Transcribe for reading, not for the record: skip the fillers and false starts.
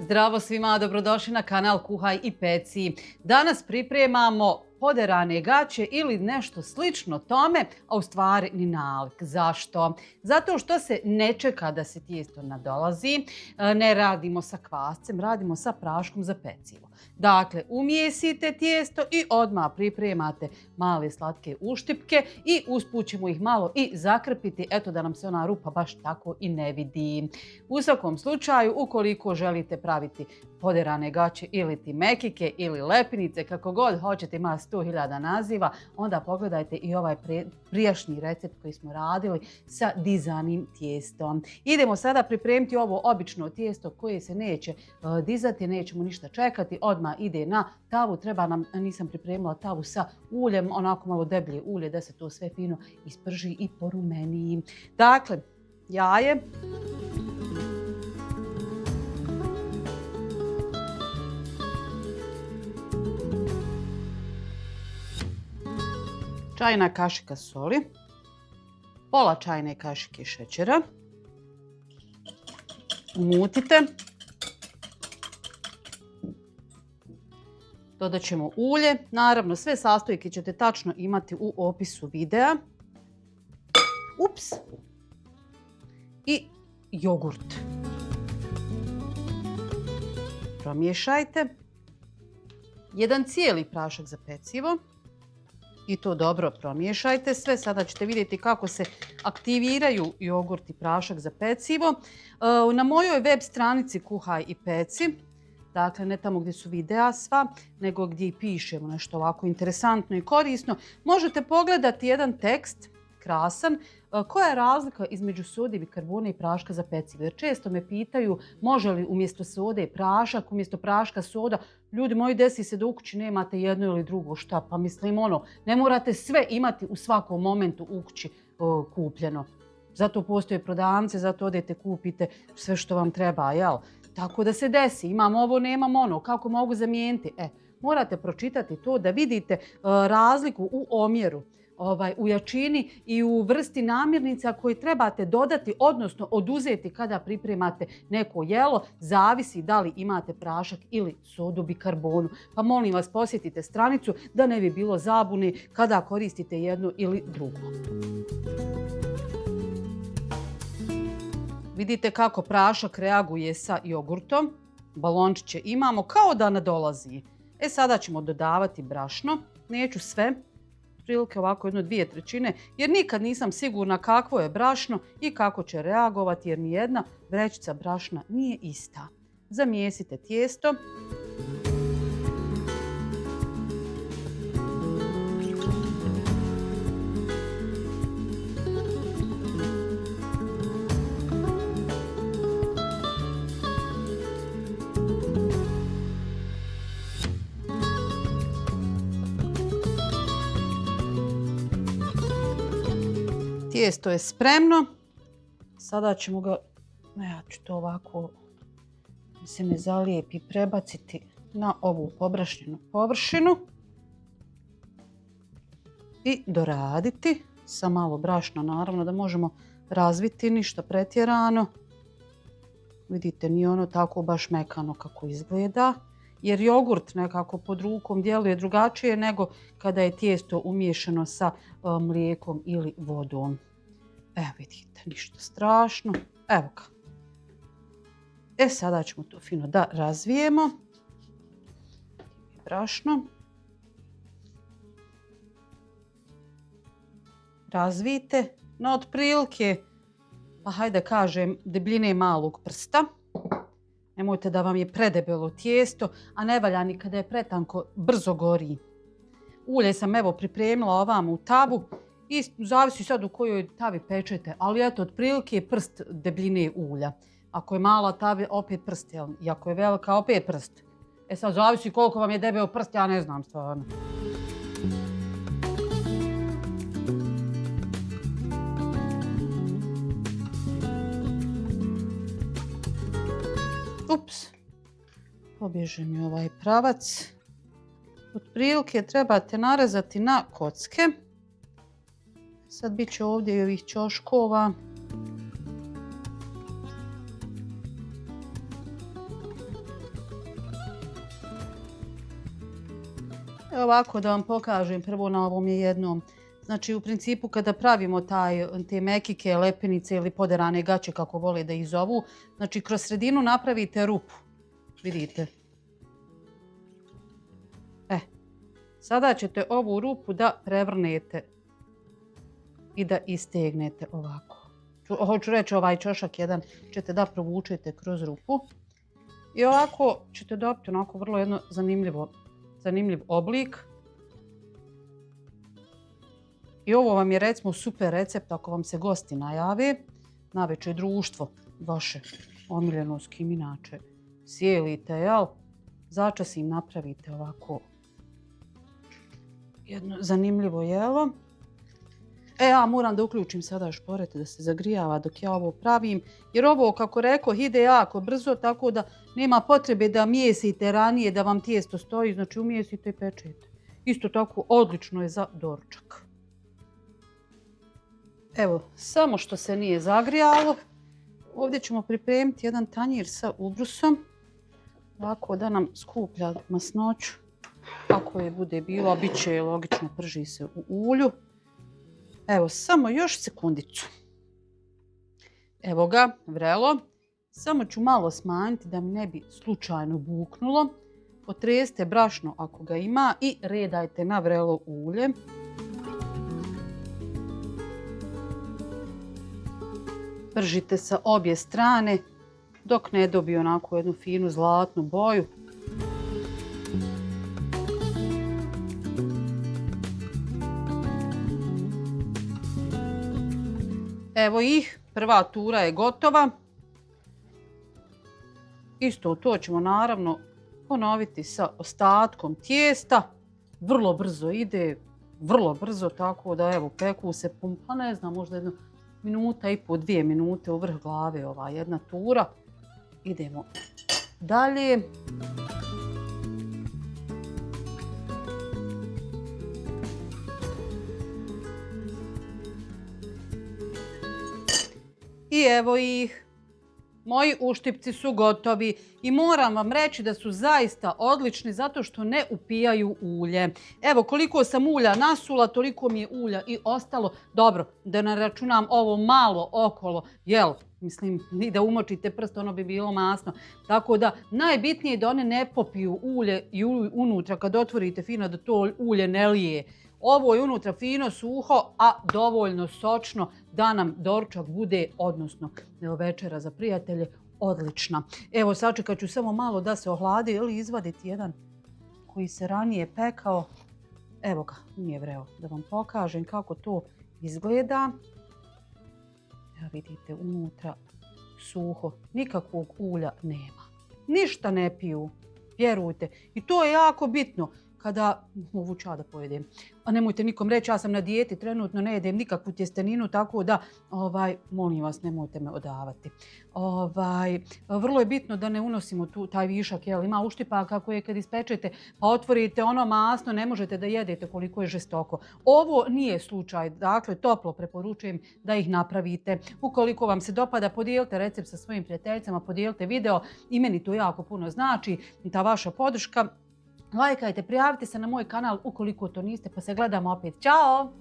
Zdravo svima, dobrodošli na kanal Kuhaj i peci. Danas pripremamo poderane gaće ili nešto slično tome, a u stvari ni nalik. Zašto? Zato što se ne čeka da se tijesto nadolazi, ne radimo sa kvascem, radimo sa praškom za pecivo. Dakle, umjesite tijesto i odmah pripremate male slatke uštipke i usput ćemo ih malo i zakrpiti, eto da nam se ona rupa baš tako i ne vidi. U svakom slučaju, ukoliko želite praviti poderane gaće ili ti mekike ili lepinice, kako god hoćete, ima 100.000 naziva, onda pogledajte i ovaj prijašnji recept koji smo radili sa dizanim tijestom. Idemo sada pripremiti ovo obično tijesto koje se neće dizati, nećemo ništa čekati, odmah ide na tavu. Treba nam, nisam pripremila tavu sa uljem, onako malo deblje ulje da se to sve fino isprži i porumeni. Dakle, jaje, čajna kašika soli, pola čajne kašike šećera, umutite, dodat ćemo ulje, naravno sve sastojke ćete tačno imati u opisu videa, i jogurt. Promiješajte, jedan cijeli prašak za pecivo. I to dobro promiješajte sve. Sada ćete vidjeti kako se aktiviraju jogurt i prašak za pecivo. Na mojoj web stranici Kuhaj i peci, dakle ne tamo gdje su videa sva, nego gdje i pišemo nešto ovako interesantno i korisno, možete pogledati jedan tekst krasan. Koja je razlika između sode, bikarbone i praška za pecivo? Jer često me pitaju može li umjesto sode prašak, umjesto praška soda. Ljudi moji, desi se da u kući nemate jedno ili drugo, šta? Pa mislim ne morate sve imati u svakom momentu u kući kupljeno. Zato postoje prodavnice, zato odete kupite sve što vam treba, jel? Tako da se desi, imam ovo, nemam ono, kako mogu zamijeniti? Morate pročitati to da vidite razliku u omjeru, u jačini i u vrsti namirnica koje trebate dodati, odnosno oduzeti kada pripremate neko jelo, zavisi da li imate prašak ili sodu bikarbonu. Pa molim vas, posjetite stranicu da ne bi bilo zabune kada koristite jedno ili drugo. Vidite kako prašak reaguje sa jogurtom. Balončiće imamo kao da nadolazi. Sada ćemo dodavati brašno. Neću sve, prilike ovako 1/2, jer nikad nisam sigurna kakvo je brašno i kako će reagovati, jer nijedna vrećica brašna nije ista. Zamijesite tijesto. Tijesto je spremno. Sada ćemo ga, ja ću to ovako, da se ne zalijepi, prebaciti na ovu pobrašnjenu površinu i doraditi sa malo brašna, naravno da možemo razviti, ništa pretjerano. Vidite, nije ono tako baš mekano kako izgleda, jer jogurt nekako pod rukom djeluje drugačije nego kada je tijesto umiješano sa mlijekom ili vodom. Evo vidite, ništa strašno. Evo ga. Sada ćemo to fino da razvijemo. Brašno. Razvijte na otprilike, pa hajde kažem, debljine malog prsta. Nemojte da vam je predebelo tijesto, a ne valja ni kada je pretanko, brzo gori. Ulje sam evo pripremila ovamo u tavu i zavisi sad u kojoj tavi pečete, ali eto, otprilike je prst debljine ulja. Ako je mala tava, opet prst, i ako je velika, opet prst. Sad zavisi koliko vam je debeo prst, ja ne znam stvarno. Pobježe mi ovaj pravac. Otprilike trebate narezati na kocke. Sad bit će ovdje i ovih ćoškova. Ovako da vam pokažem prvo na ovom je jednom. Znači u principu kada pravimo te mekike, lepenice ili poderane gaće kako vole da ih zovu, znači kroz sredinu napravite rupu. Vidite? Sada ćete ovu rupu da prevrnete i da istegnete ovako. Hoću reći ovaj čošak jedan ćete da provučete kroz rupu. I ovako ćete dobiti onako vrlo jedno zanimljiv oblik. I ovo vam je recimo super recept ako vam se gosti najave. Navečer društvo vaše omiljeno s kim inače sjelite, jel? Začas im napravite ovako jedno zanimljivo jelo. Ja moram da uključim sada šporet da se zagrijava dok ja ovo pravim. Jer ovo, kako rekao, ide jako brzo, tako da nema potrebe da mijesite ranije, da vam tijesto stoji. Znači umijesite i pečete. Isto tako odlično je za doručak. Evo, samo što se nije zagrijalo. Ovdje ćemo pripremiti jedan tanjir sa ubrusom. Ovako da nam skuplja masnoću. Ako je bude bilo, bit će logično prži se u ulju. Evo, samo još sekundicu. Evo ga, vrelo. Samo ću malo smanjiti da mi ne bi slučajno buknulo. Potreste brašno ako ga ima i redajte na vrelo ulje. Pržite sa obje strane dok ne dobije onako jednu finu zlatnu boju. Evo ih, prva tura je gotova. Isto to ćemo naravno ponoviti sa ostatkom tijesta. Vrlo brzo ide, vrlo brzo, tako da evo peku se, pa ne znam, možda jedno minuta i po, 2 minute u vrh glave ova jedna tura. Idemo dalje. I evo ih. Moji uštipci su gotovi i moram vam reći da su zaista odlični zato što ne upijaju ulje. Evo koliko sam ulja nasula, toliko mi je ulja i ostalo. Dobro, da ne računam ovo malo okolo, jel? Mislim, ni da umočite prst, ono bi bilo masno. Tako da najbitnije je da one ne popiju ulje i unutra kad otvorite fino da to ulje ne lije. Ovo je unutra fino, suho, a dovoljno sočno da nam doručak bude, odnosno večera za prijatelje, odlična. Evo sačekat ću samo malo da se ohladi ili izvaditi jedan koji se ranije pekao. Evo ga, nije vreo da vam pokažem kako to izgleda. Evo vidite, unutra suho, nikakvog ulja nema. Ništa ne piju, vjerujte. I to je jako bitno. Kada ovu ča da pojedem. A nemojte nikom reći, ja sam na dijeti, trenutno ne jedem nikakvu tjesteninu, tako da, molim vas, nemojte me odavati. Vrlo je bitno da ne unosimo taj višak, jel, ima uštipaka koje kad ispečete, pa otvorite ono masno, ne možete da jedete koliko je žestoko. Ovo nije slučaj, dakle, toplo preporučujem da ih napravite. Ukoliko vam se dopada, podijelite recept sa svojim prijateljicama, podijelite video i meni to jako puno znači, ta vaša podrška. Lajkajte, prijavite se na moj kanal ukoliko to niste, pa se gledamo opet. Ćao!